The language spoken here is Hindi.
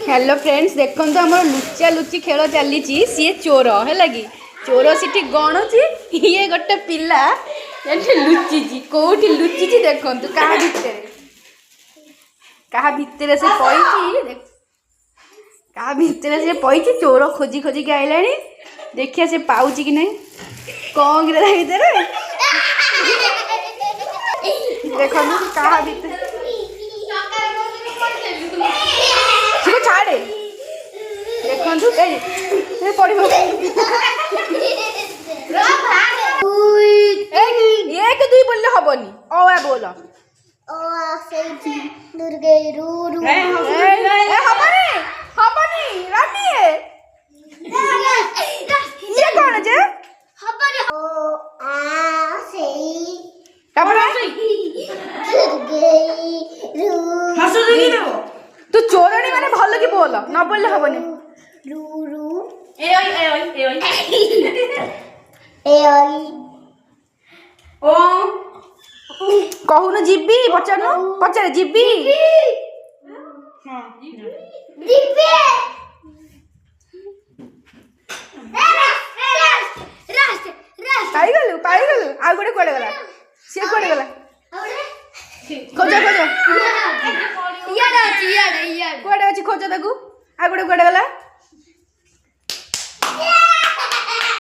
हेलो फ्रेंड्स देखो आम लुचा लुची खेल चली सी चोर है लगी चोर सीटी गणुची ये गोटे पिला लुचि कौटी लुचि देखो क्या भितर से पई चोर खोजी खोजी के आइला देखिए से पाऊँ कि नहीं कौन भितर देखो क्या भितर छाड़े देखु पड़ो एक दुई बोलले हबनी ओआ बोल हबनी रानी ये कौन जे तू चोरणी माने भल की बोल न बोलले हबनी कहून जीबी पचार पचार जीबी पाई गलु आ गोटे कुआडे गला से कुआडे गला खोज खोज कुआडे अछि खोज ताकू आ गोटे कुआडे गला